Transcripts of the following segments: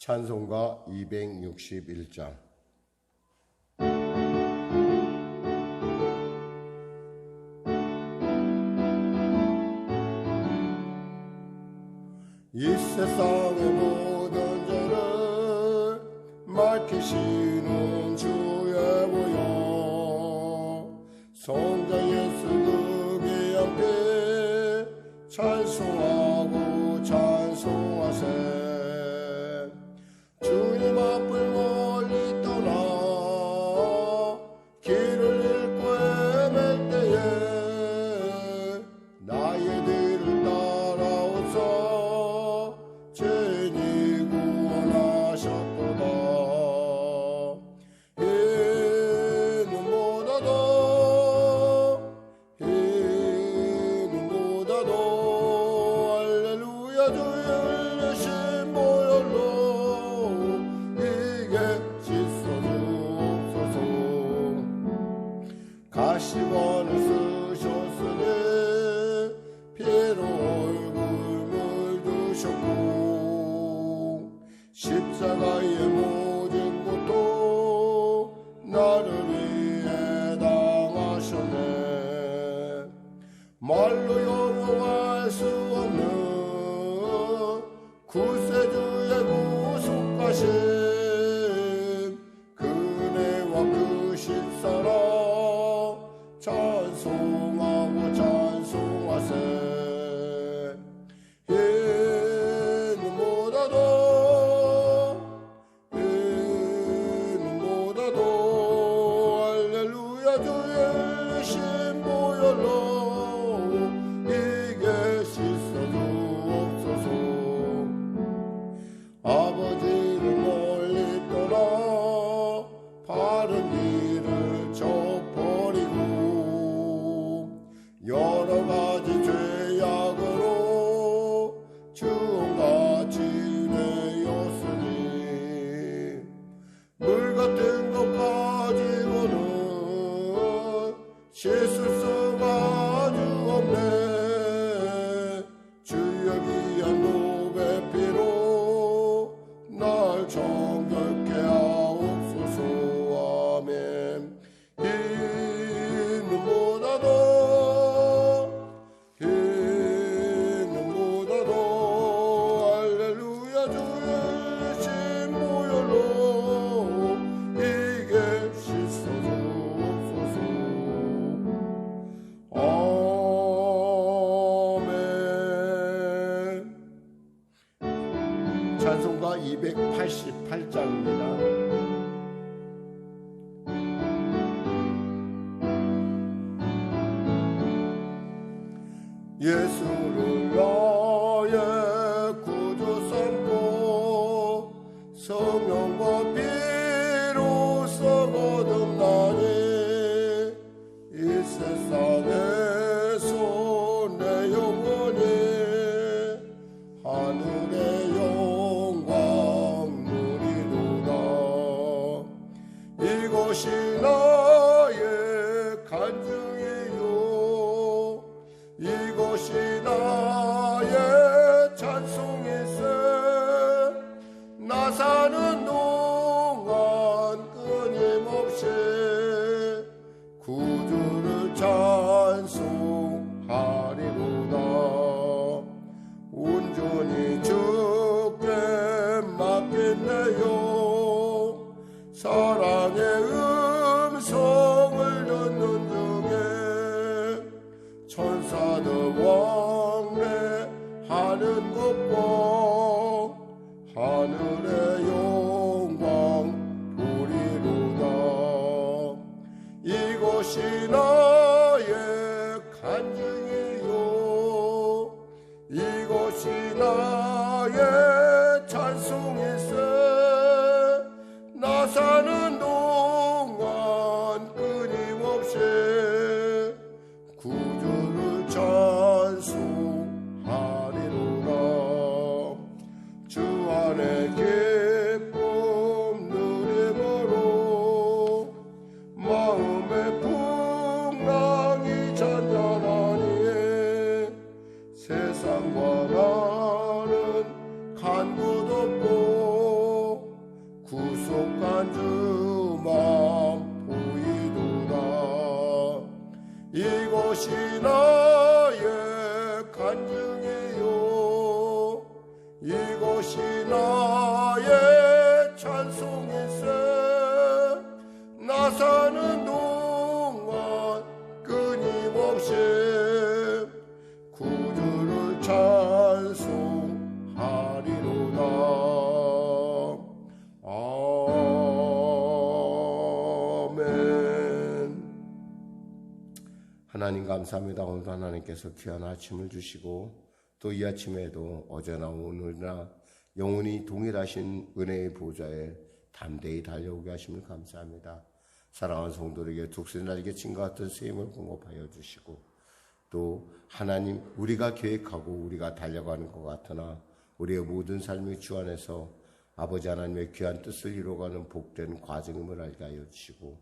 찬송가 261장. 이 세상의 모든 죄를 밝히시는 주의 보혈, 성자 예수 그의 앞에 찬송하고 찬송하세. 주님 앞을 멀리 떠나 길을 잃고 헤맬 때에 나의 뒤를 따라오사 죄인이 구원하셨도다. 이 눈보다도 할렐루야 주의 흘리신 보혈로 이게 씻어주옵소서. 가시관을 쓰셨으니 피로 얼굴 물드셨고 십자가의 모든 고통 나를 위해 당하셨네. 말로 영어할 수 없는 구세주의 구속하심, 그네와 그 십사랑 찬송하고 찬송하세. 이 눈보다도 할렐루야 주의 흘리신 보혈로 이게 씻어주옵소서. 아버지를 멀리 떠나 바른 길을 저버리고 여러 가지 죄악으로 주홍같이 지내었으니 물 같은 것 가지고는 씻을 수가 아주 없네. 주의 귀한 노배 피로 날 정결케 하옵소서. 아멘. 이 눈보다도 할렐루야 주의 흘리신 보혈로 이게 씻어주옵소서. 아멘. 찬송가 288장입니다. 예수를 나의 구주 삼고 성령과 피로써 거듭나니 이 세상에서 내 영혼이 하늘의 영광 누리도다. 이것이 나의 간증이요, 이것이 나의 찬송일세. 나 사는 동안 끊임없이 구주를 찬송하리로다. 온전히 주께 맡긴내요. 사랑의 음성을 듣는 중에 천사들 왕래하는 것과 하늘의 영광 보리로다. 이것이 나의 간증이요, 이것이 나의 찬송일세. 나 사는 동안 끊임없이 구주를 찬송하리로다. 주 안에 기쁨 누림으로 마음의 풍랑이 잔잔하니 세상과 나는 간 곳 없고 이것이 나의 찬송일세. 나 사는 동안 끊임없이 구주를 찬송하리로다. 아멘. 하나님 감사합니다. 오늘도 하나님께서 귀한 아침을 주시고 또 이 아침에도 어제나 오늘이나 영원히 동일하신 은혜의 보좌에 담대히 달려오게 하심을 감사합니다. 사랑하는 성도들에게 독수리 날개 친과 같은 새 힘을 공급하여 주시고 또 하나님 우리가 계획하고 우리가 달려가는 것 같으나 우리의 모든 삶의 주 안에서 아버지 하나님의 귀한 뜻을 이루어가는 복된 과정임을 알게 하여 주시고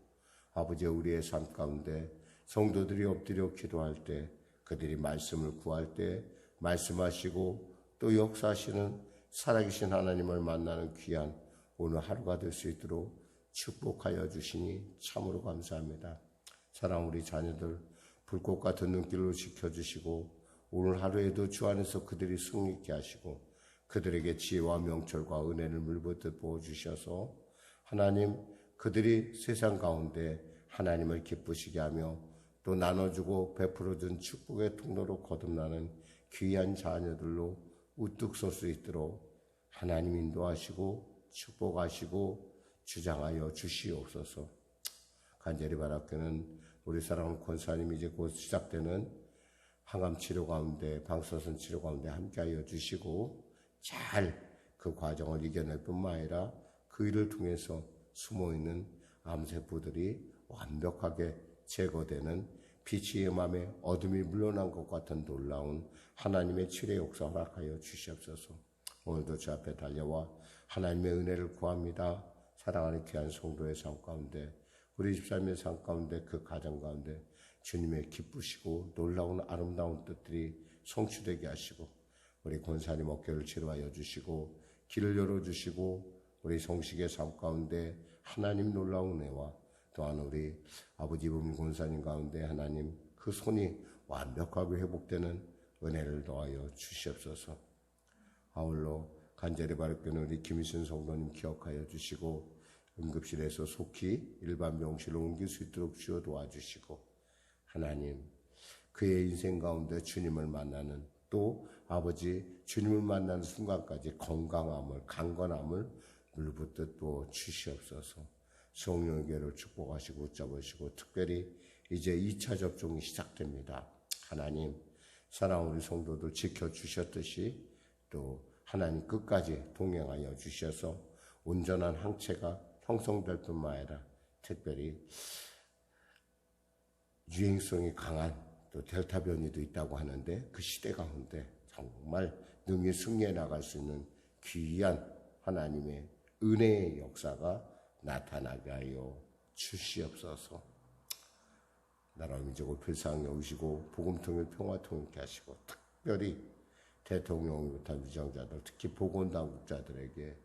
아버지 우리의 삶 가운데 성도들이 엎드려 기도할 때 그들이 말씀을 구할 때 말씀하시고 또 역사하시는 살아계신 하나님을 만나는 귀한 오늘 하루가 될 수 있도록 축복하여 주시니 참으로 감사합니다. 사랑 우리 자녀들 불꽃 같은 눈길로 지켜주시고 오늘 하루에도 주 안에서 그들이 승리케 하시고 그들에게 지혜와 명철과 은혜를 물붓듯 부어주셔서 하나님 그들이 세상 가운데 하나님을 기쁘시게 하며 또 나눠주고 베풀어준 축복의 통로로 거듭나는 귀한 자녀들로 우뚝 설 수 있도록 하나님 인도하시고 축복하시고 주장하여 주시옵소서. 간절히 바라기는 우리 사랑하는 권사님 이제 곧 시작되는 항암 치료 가운데 방사선 치료 가운데 함께하여 주시고 잘 그 과정을 이겨낼 뿐만 아니라 그 일을 통해서 숨어있는 암세포들이 완벽하게 제거되는 빛이 맘에 어둠이 물러난 것 같은 놀라운 하나님의 치료의 역사 허락하여 주시옵소서. 오늘도 주 앞에 달려와 하나님의 은혜를 구합니다. 사랑하는 귀한 성도의 삶 가운데 우리 집사님의 삶 가운데 그 가정 가운데 주님의 기쁘시고 놀라운 아름다운 뜻들이 성취되게 하시고 우리 권사님 어깨를 치료하여 주시고 길을 열어주시고 우리 성식의 삶 가운데 하나님 놀라운 은혜와 또한 우리 아버지 부모 권사님 가운데 하나님 그 손이 완벽하게 회복되는 은혜를 더하여 주시옵소서. 아울러 간절히 바라기는 우리 김희순 성도님 기억하여 주시고 응급실에서 속히 일반 병실로 옮길 수 있도록 주여 도와주시고 하나님 그의 인생 가운데 주님을 만나는 또 아버지 주님을 만나는 순간까지 건강함을 강건함을 물붓듯 부어 주시옵소서. 성령의 교회를 축복하시고 붙잡으시고 특별히 이제 2차 접종이 시작됩니다. 하나님 사랑하는 우리 성도들 지켜주셨듯이 또 하나님 끝까지 동행하여 주셔서 온전한 항체가 형성될 뿐만 아니라 특별히 유행성이 강한 또 델타 변이도 있다고 하는데 그 시대 가운데 정말 능히 승리해 나갈 수 있는 귀한 하나님의 은혜의 역사가 나타나게 하여 주시옵소서. 나라 민족을 불쌍히 여기시고 복음통일 평화통일케 하시고 특별히 대통령부터 위정자들 특히 보건당국자들에게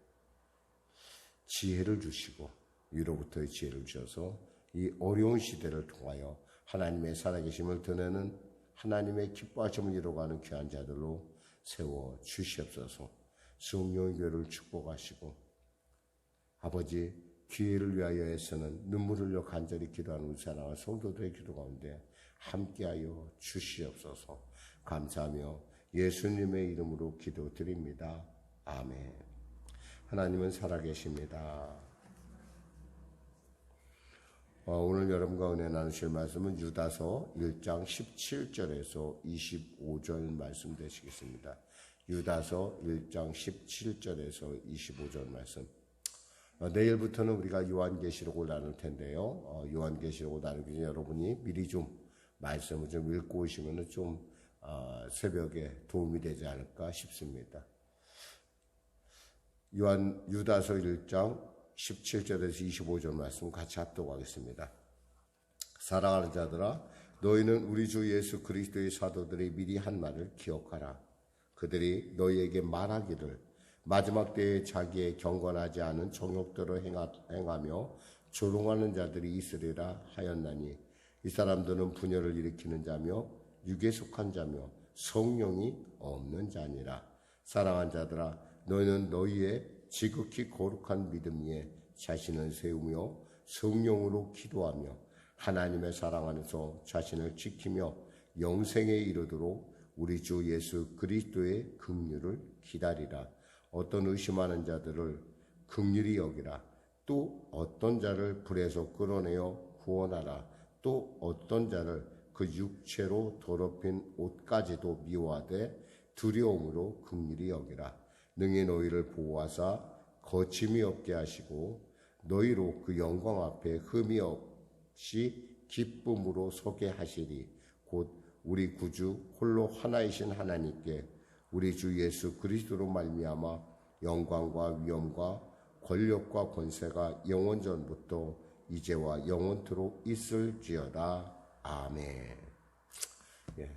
지혜를 주시고 위로부터의 지혜를 주셔서 이 어려운 시대를 통하여 하나님의 살아계심을 드러내는 하나님의 기뻐하심을 이루어가는 귀한 자들로 세워 주시옵소서. 성령의 교회를 축복하시고 아버지 기회를 위하여 애쓰는 눈물을 흘려 간절히 기도하는 우리 사랑하는 성도들의 기도 가운데 함께하여 주시옵소서. 감사하며 예수님의 이름으로 기도드립니다. 아멘. 하나님은 살아계십니다. 오늘 여러분과 은혜 나누실 말씀은 유다서 1장 17절에서 25절 말씀 되시겠습니다. 유다서 1장 17절에서 25절 말씀. 내일부터는 우리가 요한계시록을 나눌 텐데요. 요한계시록을 나누기 전에 여러분이 미리 좀 말씀을 좀 읽고 오시면 좀 새벽에 도움이 되지 않을까 싶습니다. 유다서 1장 17절에서 25절 말씀 같이 합독하겠습니다. 사랑하는 자들아, 너희는 우리 주 예수 그리스도의 사도들이 미리 한 말을 기억하라. 그들이 너희에게 말하기를 마지막 때에 자기의 경건하지 않은 정욕대로 행하며 조롱하는 자들이 있으리라 하였나니 이 사람들은 분열을 일으키는 자며 육에 속한 자며 성령이 없는 자니라. 사랑한 자들아, 너희는 너희의 지극히 거룩한 믿음 위에 자신을 세우며 성령으로 기도하며 하나님의 사랑 안에서 자신을 지키며 영생에 이르도록 우리 주 예수 그리스도의 긍휼을 기다리라. 어떤 의심하는 자들을 긍휼히 여기라. 또 어떤 자를 불에서 끌어내어 구원하라. 또 어떤 자를 그 육체로 더럽힌 옷까지도 미워하되 두려움으로 긍휼히 여기라. 능히 너희를 보호하사 거침이 없게 하시고 너희로 그 영광 앞에 흠이 없이 기쁨으로 서게 하시리. 곧 우리 구주 홀로 하나이신 하나님께 우리 주 예수 그리스도로 말미암아 영광과 위엄과 권력과 권세가 영원전부터 이제와 영원토록 있을지어다. 아멘. 예,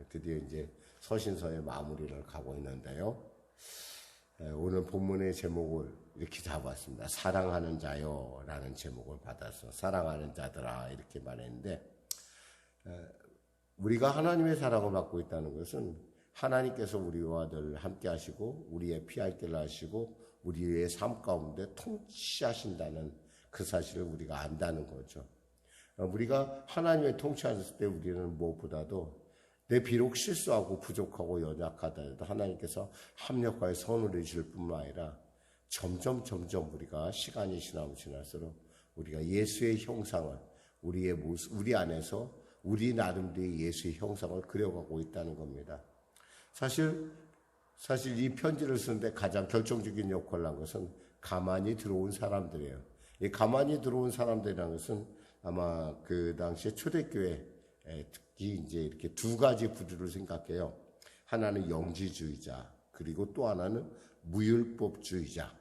드디어 이제 서신서의 마무리를 가고 있는데요. 오늘 본문의 제목을 이렇게 잡았습니다. 사랑하는 자요 라는 제목을 받아서 사랑하는 자들아 이렇게 말했는데, 우리가 하나님의 사랑을 받고 있다는 것은 하나님께서 우리와 늘 함께 하시고 우리의 피할 길을 하시고 우리의 삶 가운데 통치하신다는 그 사실을 우리가 안다는 거죠. 우리가 하나님의 통치하셨을 때 우리는 무엇보다도 내 비록 실수하고 부족하고 연약하다 해도 하나님께서 합력하여 선을 이루실 뿐만 아니라 점점 우리가 시간이 지날수록 우리가 예수의 형상을 우리의 모습, 우리 안에서 우리 나름대로의 예수의 형상을 그려가고 있다는 겁니다. 사실 이 편지를 쓰는데 가장 결정적인 역할을 한 것은 가만히 들어온 사람들이에요. 이 가만히 들어온 사람들이라는 것은 아마 그 당시에 초대교회 특히 이제 이렇게 두 가지 부류를 생각해요. 하나는 영지주의자, 그리고 또 하나는 무율법주의자.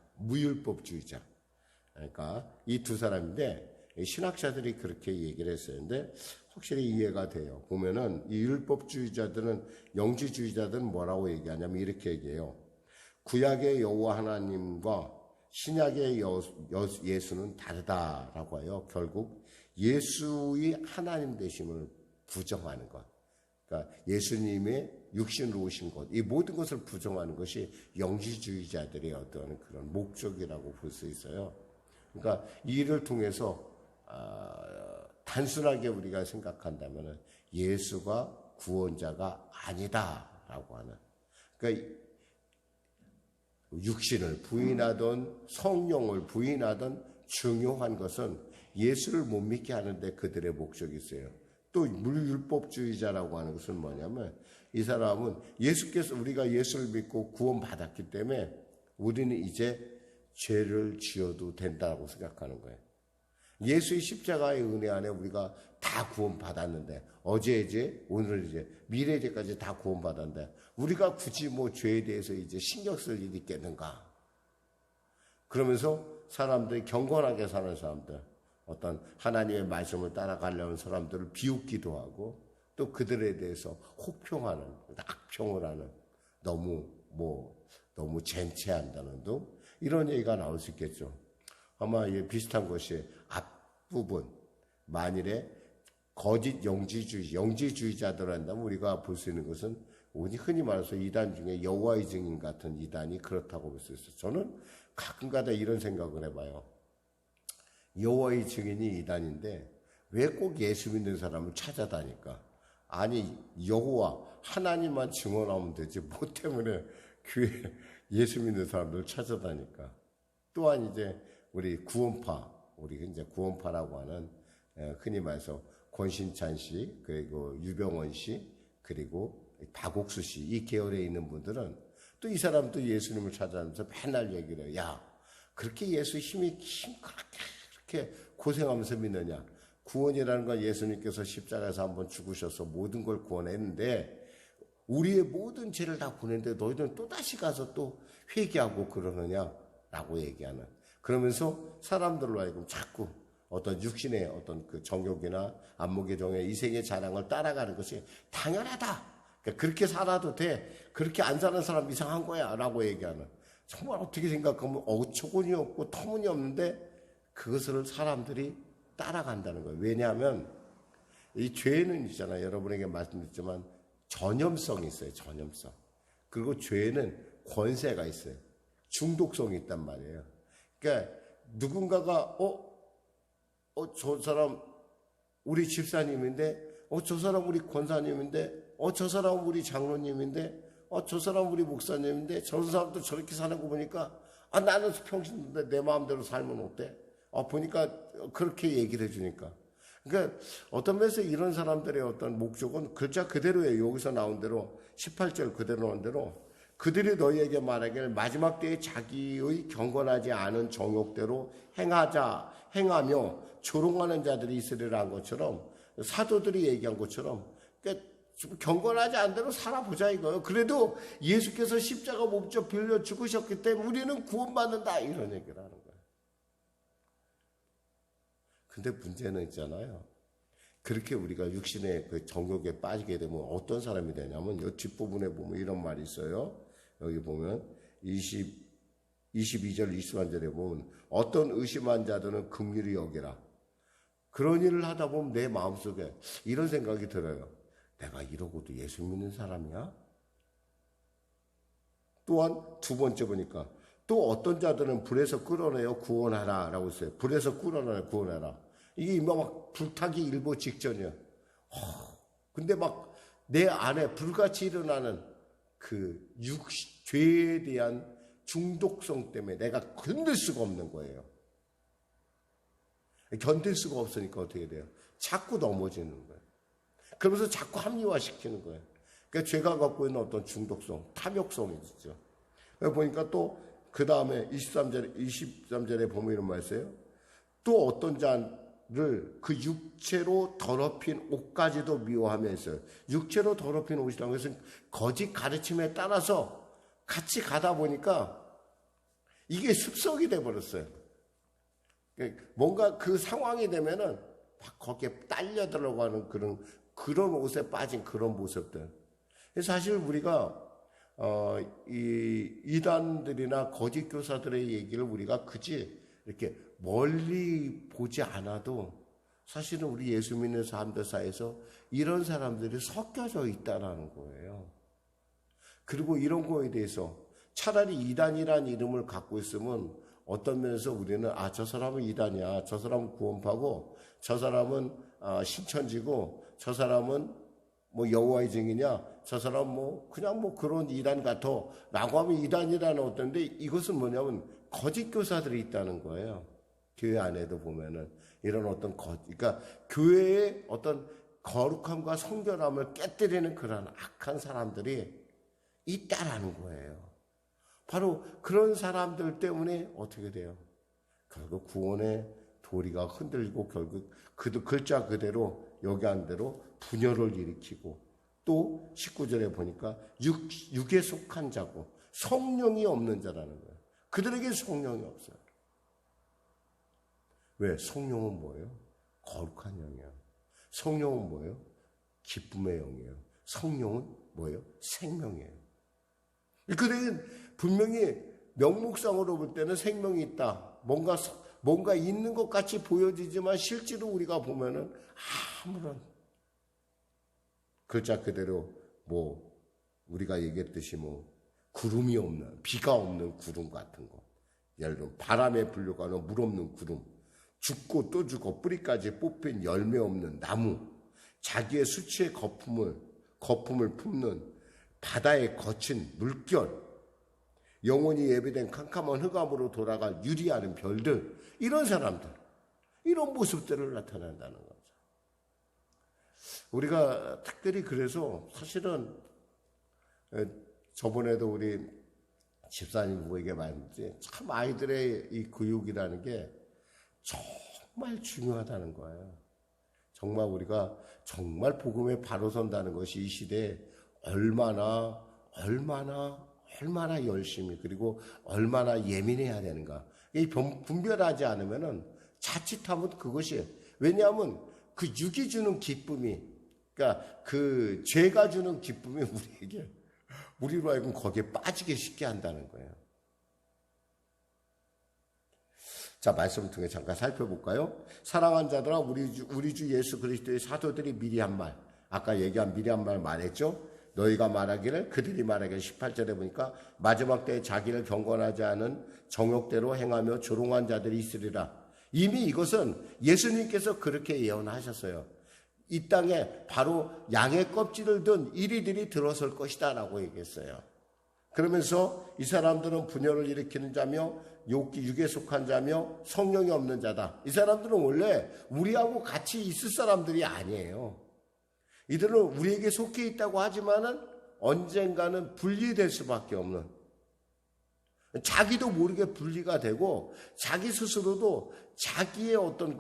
그러니까 이 두 사람인데 신학자들이 그렇게 얘기를 했었는데 확실히 이해가 돼요. 보면은 이 율법주의자들은, 영지주의자들은 뭐라고 얘기하냐면 이렇게 얘기해요. 구약의 여호와 하나님과 신약의 예수는 다르다라고 해요. 결국 예수의 하나님 되심을 부정하는 것. 그러니까 예수님의 육신으로 오신 것, 이 모든 것을 부정하는 것이 영지주의자들의 어떤 그런 목적이라고 볼 수 있어요. 그러니까 이 일을 통해서 단순하게 우리가 생각한다면 예수가 구원자가 아니다라고 하는, 그러니까 육신을 부인하던 성령을 부인하던 중요한 것은 예수를 못 믿게 하는데 그들의 목적이 있어요. 또 물율법주의자라고 하는 것은 뭐냐면 이 사람은 우리가 예수를 믿고 구원받았기 때문에 우리는 이제 죄를 지어도 된다고 생각하는 거예요. 예수의 십자가의 은혜 안에 우리가 다 구원받았는데, 어제 오늘 미래제까지 다 구원받았는데 우리가 굳이 죄에 대해서 이제 신경 쓸 일이 있겠는가? 그러면서 사람들이 경건하게 사는 사람들, 어떤 하나님의 말씀을 따라가려는 사람들을 비웃기도 하고 또 그들에 대해서 혹평하는, 악평을 하는, 너무 젠체한다는 등 이런 얘기가 나올 수 있겠죠. 아마 비슷한 것이 앞부분, 만일에 거짓 영지주의자들 한다면 우리가 볼 수 있는 것은 흔히 말해서 이단 중에 여호와의 증인 같은 이단이 그렇다고 볼 수 있어요. 저는 가끔가다 이런 생각을 해봐요. 여호와의 증인이 이단인데 왜 꼭 예수 믿는 사람을 찾아다니까? 아니, 여호와 하나님만 증언하면 되지 뭐 때문에 교회 예수 믿는 사람들 찾아다니까? 또한 이제 우리 구원파라고 하는, 흔히 말해서 권신찬 씨, 그리고 유병원 씨, 그리고 박옥수 씨, 이 계열에 있는 분들은 또 이 사람도 예수님을 찾아다니면서 맨날 얘기를 해요. 야, 그렇게 예수 그렇게 고생하면서 믿느냐? 구원이라는 건 예수님께서 십자가에서 한번 죽으셔서 모든 걸 구원했는데 우리의 모든 죄를 다 구했는데 너희들은 또다시 가서 또 회개하고 그러느냐라고 얘기하는, 그러면서 사람들로 하여금 자꾸 어떤 육신의 어떤 그 정욕이나 안목의 정의 이생의 자랑을 따라가는 것이 당연하다. 그러니까 그렇게 살아도 돼. 그렇게 안 사는 사람 이상한 거야 라고 얘기하는, 정말 어떻게 생각하면 어처구니 없고 터무니없는데 그것을 사람들이 따라간다는 거예요. 왜냐하면 이 죄는 있잖아요. 여러분에게 말씀드렸지만 전염성이 있어요. 전염성. 그리고 죄는 권세가 있어요. 중독성이 있단 말이에요. 그러니까 누군가가 저 사람 우리 집사님인데, 저 사람 우리 권사님인데, 저 사람 우리 장로님인데, 저 사람 우리 목사님인데, 저 사람도 저렇게 사는 거 보니까 나는 평신도인데 내 마음대로 살면 어때? 보니까 그렇게 얘기를 해주니까. 그러니까 어떤 면에서 이런 사람들의 어떤 목적은 글자 그대로예요. 여기서 나온 대로 18절 그대로 나온 대로 그들이 너희에게 말하기를 마지막 때에 자기의 경건하지 않은 정욕대로 행하며 조롱하는 자들이 있으리라 한 것처럼, 사도들이 얘기한 것처럼, 그러니까 좀 경건하지 않은 대로 살아보자 이거예요. 그래도 예수께서 십자가 몸져 빌려 죽으셨기 때문에 우리는 구원받는다, 이런 얘기를 하는 거예요. 근데 문제는 있잖아요. 그렇게 우리가 육신의 그 정욕에 빠지게 되면 어떤 사람이 되냐면, 이 뒷부분에 보면 이런 말이 있어요. 여기 보면 22절 23절에 보면 어떤 의심한 자들은 긍휼히 여기라. 그런 일을 하다 보면 내 마음속에 이런 생각이 들어요. 내가 이러고도 예수 믿는 사람이야? 또한 두 번째 보니까 또 어떤 자들은 불에서 끌어내어 구원하라 라고 했어요. 불에서 끌어내어 구원하라. 이게 막 불타기 일보 직전이야. 근데 막 내 안에 불같이 일어나는 그 죄에 대한 중독성 때문에 내가 견딜 수가 없는 거예요. 견딜 수가 없으니까 어떻게 돼요? 자꾸 넘어지는 거예요. 그러면서 자꾸 합리화시키는 거예요. 그러니까 죄가 갖고 있는 어떤 중독성, 탐욕성이 있죠. 보니까 또 그 다음에 23절에 보면 이런 말이 있어요. 또 어떤 자를 그 육체로 더럽힌 옷까지도 미워하며 있어요. 육체로 더럽힌 옷이라는 것은 거짓 가르침에 따라서 같이 가다 보니까 이게 습성이 돼버렸어요. 뭔가 그 상황이 되면은 막 거기에 딸려 들어가는 그런 옷에 빠진 그런 모습들. 사실 우리가 이 이단들이나 거짓 교사들의 얘기를 우리가 굳이 이렇게 멀리 보지 않아도 사실은 우리 예수 믿는 사람들 사이에서 이런 사람들이 섞여져 있다는 거예요. 그리고 이런 거에 대해서 차라리 이단이라는 이름을 갖고 있으면 어떤 면에서 우리는 저 사람은 이단이야, 저 사람은 구원파고, 저 사람은 신천지고, 저 사람은 뭐 여호와의 증이냐, 저 사람 그냥 그런 이단 같아 라고 하면 이단이라는 어떤데, 이것은 뭐냐면 거짓 교사들이 있다는 거예요. 교회 안에도 보면은 이런 어떤 그러니까 교회의 어떤 거룩함과 성결함을 깨뜨리는 그런 악한 사람들이 있다라는 거예요. 바로 그런 사람들 때문에 어떻게 돼요? 결국 구원의 도리가 흔들리고 결국 글자 그대로 여기 한 대로 분열을 일으키고, 또 19절에 보니까 육에 속한 자고 성령이 없는 자라는 거예요. 그들에게 성령이 없어요. 왜? 성령은 뭐예요? 거룩한 영이에요. 성령은 뭐예요? 기쁨의 영이에요. 성령은 뭐예요? 생명이에요. 그들은 분명히 명목상으로 볼 때는 생명이 있다. 뭔가 있는 것 같이 보여지지만 실제로 우리가 보면은 아무런 글자 그대로 우리가 얘기했듯이 구름이 없는, 비가 없는 구름 같은 거. 예를 들면 바람에 불려가는 물 없는 구름. 죽고 또 죽고 뿌리까지 뽑힌 열매 없는 나무. 자기의 수치의 거품을 품는 바다의 거친 물결. 영원히 예배된 캄캄한 흑암으로 돌아갈 유리하는 별들. 이런 사람들, 이런 모습들을 나타낸다는 거죠. 우리가 특별히 그래서 사실은 저번에도 우리 집사님 부부에게 말했지, 참 아이들의 이 교육이라는 게 정말 중요하다는 거예요. 정말 우리가 정말 복음에 바로 선다는 것이 이 시대에 얼마나 열심히, 그리고 얼마나 예민해야 되는가. 이 분별하지 않으면은 자칫하면 그것이, 왜냐하면 그 육이 주는 기쁨이, 그러니까 그 죄가 주는 기쁨이 우리로 하여금 거기에 빠지게 쉽게 한다는 거예요. 자, 말씀을 통해 잠깐 살펴볼까요? 사랑하는 자들아, 우리 주 예수 그리스도의 사도들이 미리 한 말, 아까 얘기한 미리 한 말 말했죠? 너희가 말하기를 그들이 말하기를 18절에 보니까 마지막 때에 자기를 경건하지 않은 정욕대로 행하며 조롱한 자들이 있으리라. 이미 이것은 예수님께서 그렇게 예언하셨어요. 이 땅에 바로 양의 껍질을 든 이리들이 들어설 것이다 라고 얘기했어요. 그러면서 이 사람들은 분열을 일으키는 자며 육에 속한 자며 성령이 없는 자다. 이 사람들은 원래 우리하고 같이 있을 사람들이 아니에요. 이들은 우리에게 속해 있다고 하지만은 언젠가는 분리될 수밖에 없는, 자기도 모르게 분리가 되고 자기 스스로도 자기의 어떤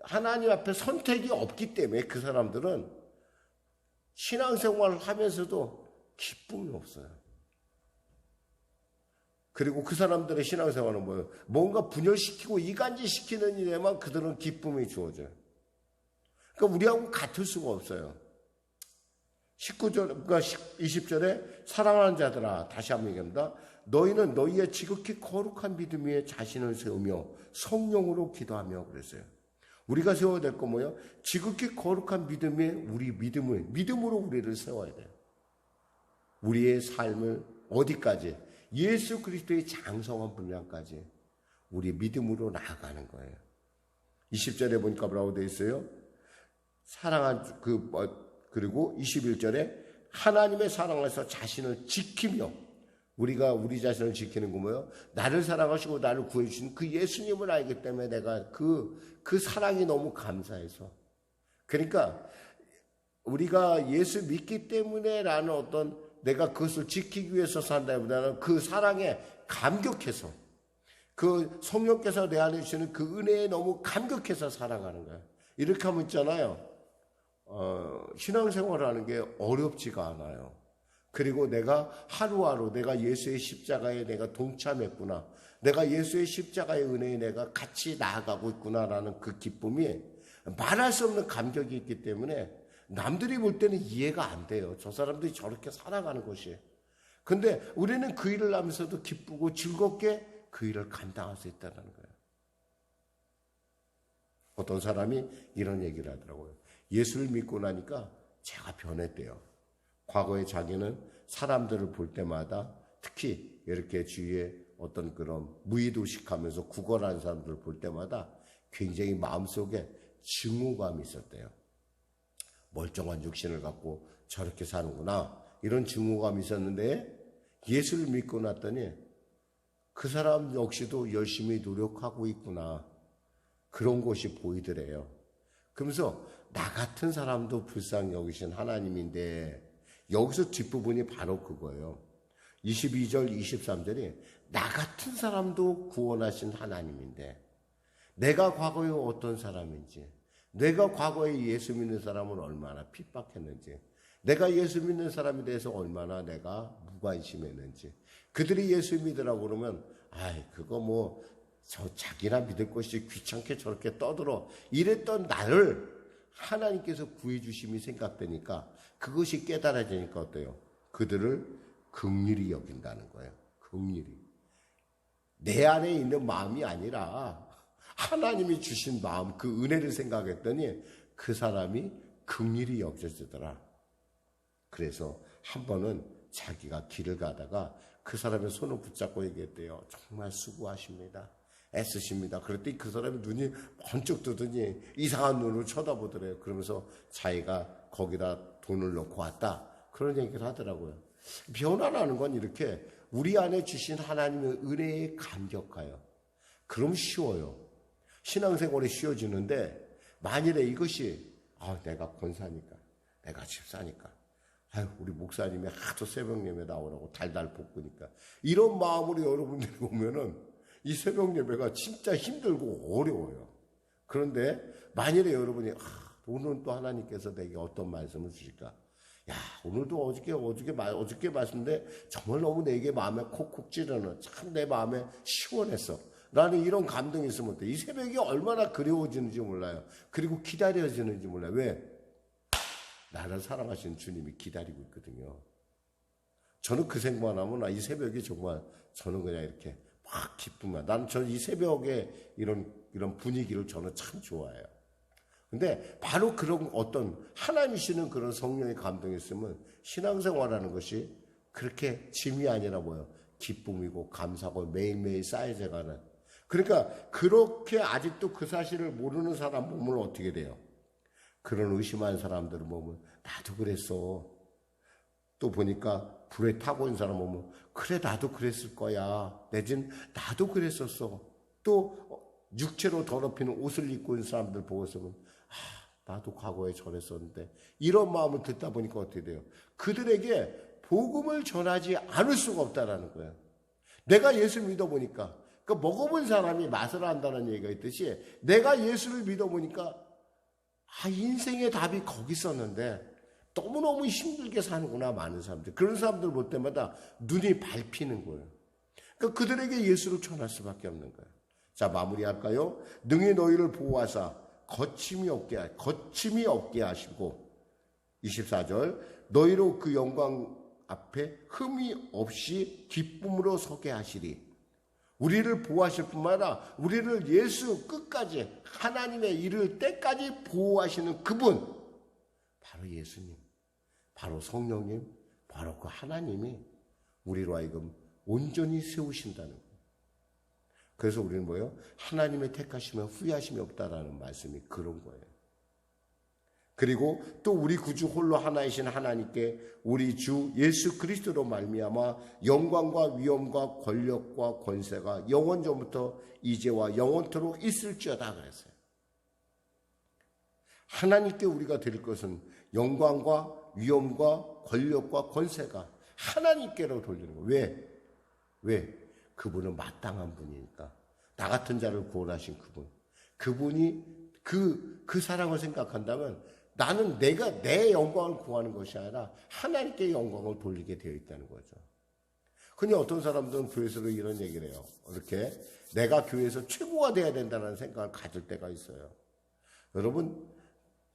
하나님 앞에 선택이 없기 때문에 그 사람들은 신앙생활을 하면서도 기쁨이 없어요. 그리고 그 사람들의 신앙생활은 뭐예요? 뭔가 분열시키고 이간질시키는 일에만 그들은 기쁨이 주어져요. 그러니까 우리하고 같을 수가 없어요. 19절, 그러니까 20절에 사랑하는 자들아, 다시 한번 얘기합니다. 너희는 너희의 지극히 거룩한 믿음 위에 자신을 세우며 성령으로 기도하며 그랬어요. 우리가 세워야 될 건 뭐예요? 지극히 거룩한 믿음 위에 우리 믿음으로 우리를 세워야 돼요. 우리의 삶을 어디까지? 예수 그리스도의 장성한 분량까지 우리 믿음으로 나아가는 거예요. 20절에 보니까 뭐라고 되어 있어요? 그리고 21절에 하나님의 사랑에서 자신을 지키며, 우리가 우리 자신을 지키는 거 뭐예요? 나를 사랑하시고 나를 구해주신 그 예수님을 알기 때문에 내가 그 사랑이 너무 감사해서. 그러니까 우리가 예수 믿기 때문에 라는 어떤 내가 그것을 지키기 위해서 산다기보다는 그 사랑에 감격해서, 그 성령께서 내 안에 주시는 그 은혜에 너무 감격해서 살아가는 거예요. 이렇게 하면 있잖아요. 신앙생활하는 게 어렵지가 않아요. 그리고 내가 하루하루 내가 예수의 십자가에 내가 동참했구나, 내가 예수의 십자가의 은혜에 내가 같이 나아가고 있구나라는 그 기쁨이 말할 수 없는 감격이 있기 때문에 남들이 볼 때는 이해가 안 돼요. 저 사람들이 저렇게 살아가는 것이. 근데 우리는 그 일을 하면서도 기쁘고 즐겁게 그 일을 감당할 수 있다는 거예요. 어떤 사람이 이런 얘기를 하더라고요. 예수를 믿고 나니까 제가 변했대요. 과거에 자기는 사람들을 볼 때마다, 특히 이렇게 주위에 어떤 그런 무의도식하면서 구걸하는 사람들을 볼 때마다 굉장히 마음속에 증오감이 있었대요. 멀쩡한 육신을 갖고 저렇게 사는구나, 이런 증오감이 있었는데 예수를 믿고 났더니 그 사람 역시도 열심히 노력하고 있구나, 그런 것이 보이더래요. 그러면서 나 같은 사람도 불쌍히 여기신 하나님인데, 여기서 뒷부분이 바로 그거예요. 22절 23절이 나 같은 사람도 구원하신 하나님인데, 내가 과거에 어떤 사람인지, 내가 과거에 예수 믿는 사람은 얼마나 핍박했는지, 내가 예수 믿는 사람에 대해서 얼마나 내가 무관심했는지, 그들이 예수 믿으라고 그러면 그거 저 자기나 믿을 것이 귀찮게 저렇게 떠들어, 이랬던 나를 하나님께서 구해주심이 생각되니까, 그것이 깨달아지니까 어때요? 그들을 긍휼히 여긴다는 거예요. 긍휼히. 내 안에 있는 마음이 아니라 하나님이 주신 마음, 그 은혜를 생각했더니 그 사람이 긍휼히 여겨지더라. 그래서 한 번은 자기가 길을 가다가 그 사람의 손을 붙잡고 얘기했대요. 정말 수고하십니다. 애쓰십니다. 그랬더니 그 사람의 눈이 번쩍 뜨더니 이상한 눈으로 쳐다보더래요. 그러면서 자기가 거기다 돈을 넣고 왔다, 그런 얘기를 하더라고요. 변화라는 건 이렇게 우리 안에 주신 하나님의 은혜에 감격하여, 그럼 쉬워요. 신앙생활이 쉬워지는데, 만일에 이것이 내가 권사니까, 내가 집사니까, 우리 목사님이 하도 새벽 예배 나오라고 달달 볶으니까, 이런 마음으로 여러분들이 오면은 이 새벽 예배가 진짜 힘들고 어려워요. 그런데 만일에 여러분이 오늘은 또 하나님께서 내게 어떤 말씀을 주실까? 오늘도 어저께 말씀인데 정말 너무 내게 마음에 콕콕 찌르는, 참 내 마음에 시원했어 라는 이런 감동이 있으면 어때? 이 새벽이 얼마나 그리워지는지 몰라요. 그리고 기다려지는지 몰라요. 왜? 나를 사랑하시는 주님이 기다리고 있거든요. 저는 그 생각만 하면 이 새벽이 정말, 저는 그냥 이렇게 막 기쁨만. 저는 이 새벽에 이런 분위기를 저는 참 좋아해요. 근데 바로 그런 어떤 하나님이 주시는 그런 성령의 감동이 있으면 신앙생활하는 것이 그렇게 짐이 아니라 뭐예요? 기쁨이고 감사고 매일매일 쌓여져가는. 그러니까 그렇게 아직도 그 사실을 모르는 사람 보면 어떻게 돼요? 그런 의심하는 사람들을 보면 나도 그랬어. 또 보니까 불에 타고 있는 사람 보면 그래 나도 그랬을 거야. 내진 나도 그랬었어. 또 육체로 더럽히는 옷을 입고 있는 사람들 보고서는 나도 과거에 저랬었는데 이런 마음을 듣다 보니까 어떻게 돼요? 그들에게 복음을 전하지 않을 수가 없다라는 거예요. 내가 예수를 믿어보니까 그러니까 먹어본 사람이 맛을 안다는 얘기가 있듯이 내가 예수를 믿어보니까 인생의 답이 거기 있었는데 너무너무 힘들게 사는구나 많은 사람들. 그런 사람들 볼 때마다 눈이 밟히는 거예요. 그러니까 그들에게 예수를 전할 수밖에 없는 거예요. 자, 마무리할까요? 능히 너희를 보호하사 거침이 없게 하시고 24절 너희로 그 영광 앞에 흠이 없이 기쁨으로 서게 하시리. 우리를 보호하실 뿐만 아니라 우리를 예수 끝까지 하나님의 이를 때까지 보호하시는 그분 바로 예수님, 바로 성령님, 바로 그 하나님이 우리로 하여금 온전히 세우신다는 거예요. 그래서 우리는 뭐예요? 하나님의 택하시면 후회하심이 없다라는 말씀이 그런 거예요. 그리고 또 우리 구주 홀로 하나이신 하나님께 우리 주 예수 그리스도로 말미암아 영광과 위엄과 권력과 권세가 영원 전부터 이제와 영원토록 있을지어다 그랬어요. 하나님께 우리가 드릴 것은 영광과 위엄과 권력과 권세가 하나님께로 돌리는 거예요. 왜? 그분은 마땅한 분이니까. 나 같은 자를 구원하신 그분. 그분이 그 사랑을 생각한다면 나는 내가 내 영광을 구하는 것이 아니라 하나님께 영광을 돌리게 되어 있다는 거죠. 흔히 어떤 사람들은 교회에서도 이런 얘기를 해요. 이렇게 내가 교회에서 최고가 돼야 된다는 생각을 가질 때가 있어요. 여러분,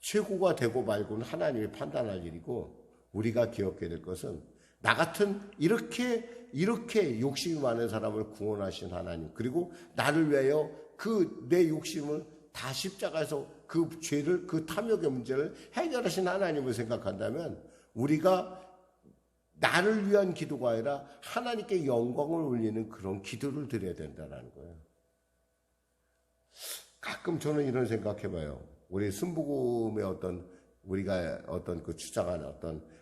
최고가 되고 말고는 하나님이 판단할 일이고 우리가 기억해야 될 것은 나 같은 이렇게 욕심이 많은 사람을 구원하신 하나님, 그리고 나를 위하여 그 내 욕심을 다 십자가에서 그 죄를, 그 탐욕의 문제를 해결하신 하나님을 생각한다면 우리가 나를 위한 기도가 아니라 하나님께 영광을 올리는 그런 기도를 드려야 된다는 거예요. 가끔 저는 이런 생각해봐요. 우리 순복음의 우리가 그 주장하는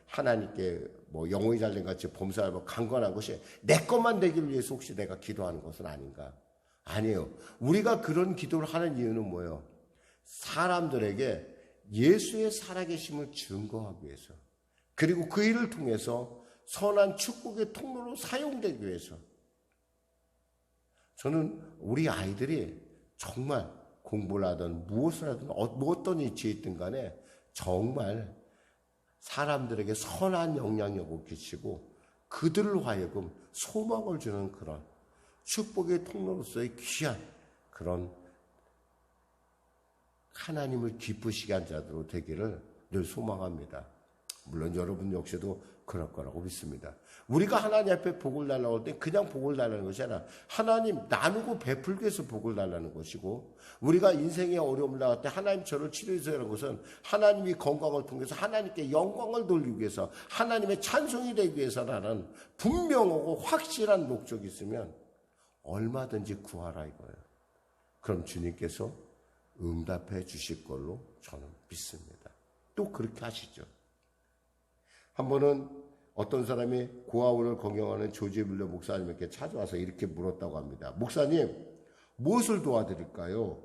하나님께 영혼이 잘된 같이 범사하고 강건한 것이 내 것만 되길 위해서 혹시 내가 기도하는 것은 아닌가? 아니에요. 우리가 그런 기도를 하는 이유는 뭐예요? 사람들에게 예수의 살아계심을 증거하기 위해서, 그리고 그 일을 통해서 선한 축복의 통로로 사용되기 위해서. 저는 우리 아이들이 정말 공부를 하든 무엇을 하든 어떤 위치에 있든 간에 정말 사람들에게 선한 영향력을 끼치고 그들을 하여금 소망을 주는 그런 축복의 통로로서의 귀한 그런 하나님을 기쁘시게 한 자들로 되기를 늘 소망합니다. 물론 여러분 역시도 그럴 거라고 믿습니다. 우리가 하나님 앞에 복을 달라고 할 때 그냥 복을 달라는 것이 아니라 하나님 나누고 베풀기 위해서 복을 달라는 것이고, 우리가 인생의 어려움을 나갈 때 하나님 저를 치료해서 하는 것은 하나님이 건강을 통해서 하나님께 영광을 돌리기 위해서, 하나님의 찬송이 되기 위해서라는 분명하고 확실한 목적이 있으면 얼마든지 구하라 이거예요. 그럼 주님께서 응답해 주실 걸로 저는 믿습니다. 또 그렇게 하시죠. 한 번은 어떤 사람이 고아원을 경영하는 조지 밀러 목사님에게 찾아와서 이렇게 물었다고 합니다. 목사님, 무엇을 도와드릴까요?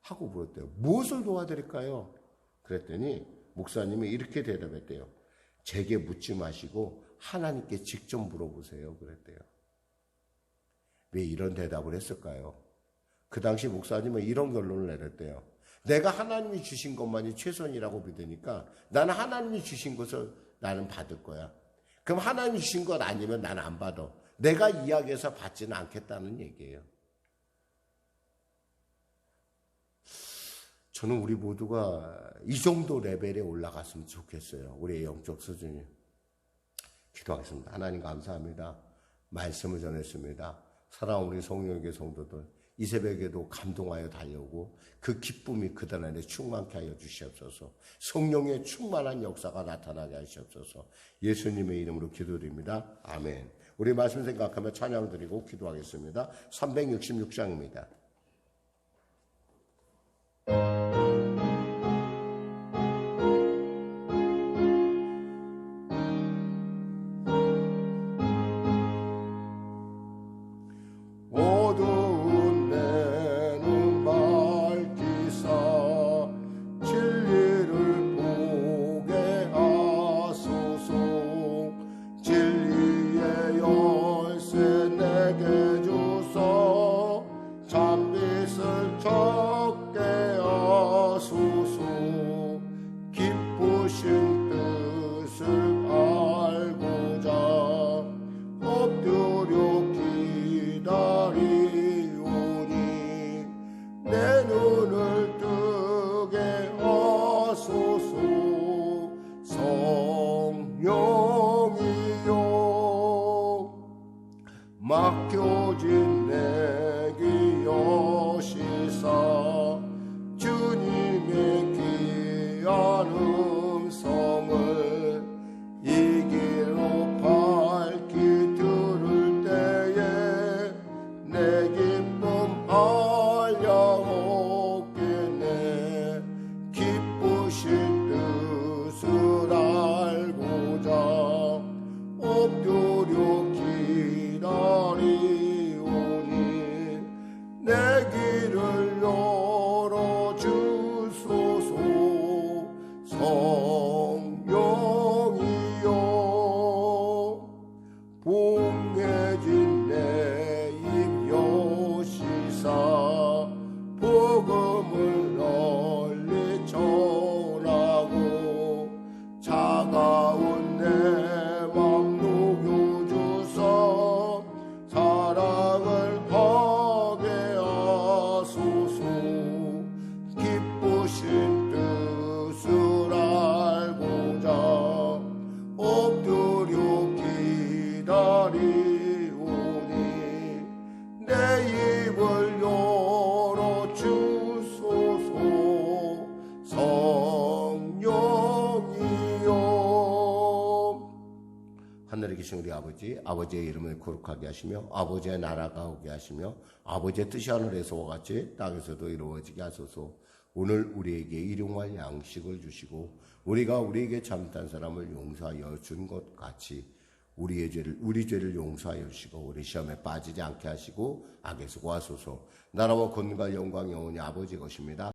하고 물었대요. 무엇을 도와드릴까요? 그랬더니 목사님이 이렇게 대답했대요. 제게 묻지 마시고 하나님께 직접 물어보세요. 그랬대요. 왜 이런 대답을 했을까요? 그 당시 목사님은 이런 결론을 내렸대요. 내가 하나님이 주신 것만이 최선이라고 믿으니까 나는 하나님이 주신 것을 나는 받을 거야. 그럼 하나님이 주신 것 아니면 나는 안 받아. 내가 이야기해서 받지는 않겠다는 얘기예요. 저는 우리 모두가 이 정도 레벨에 올라갔으면 좋겠어요. 우리의 영적 수준이. 기도하겠습니다. 하나님 감사합니다. 말씀을 전했습니다. 사랑하는 우리 성령의 성도들, 이 새벽에도 감동하여 달려오고 그 기쁨이 그들 안에 충만케 하여 주시옵소서. 성령의 충만한 역사가 나타나게 하시옵소서. 예수님의 이름으로 기도드립니다. 아멘. 우리 말씀 생각하며 찬양 드리고 기도하겠습니다. 366장입니다. 맡겨진 내게 여시사 주님의 귀한 음성을 이 길로 밝히 들을 때에 내 기쁨 알려오겠네. 기쁘신 뜻을 알고자 엎드려 기다리오니 내 길을 열어주소서. 성령이여 봉해진 내 입 여시사 복음을 널리 전하고 차가운 내 맘 녹여주사 사랑을 하게 하소서. 기쁘신 뜻을 알고자 엎드려 기다리오니 내 입을 열어주소서. 성령이여 하늘에 계신 우리 아버지, 아버지의 이름을 거룩하게 하시며 아버지의 나라가 오게 하시며 아버지의 뜻이 하늘에서와 같이 땅에서도 이루어지게 하소서. 오늘 우리에게 일용할 양식을 주시고 우리가 우리에게 잘못한 사람을 용서하여 준 것 같이 우리 죄를 용서하여 주시고 우리 시험에 빠지지 않게 하시고 악에서 구하소서. 나라와 권능과 영광이 영원히 아버지 것입니다.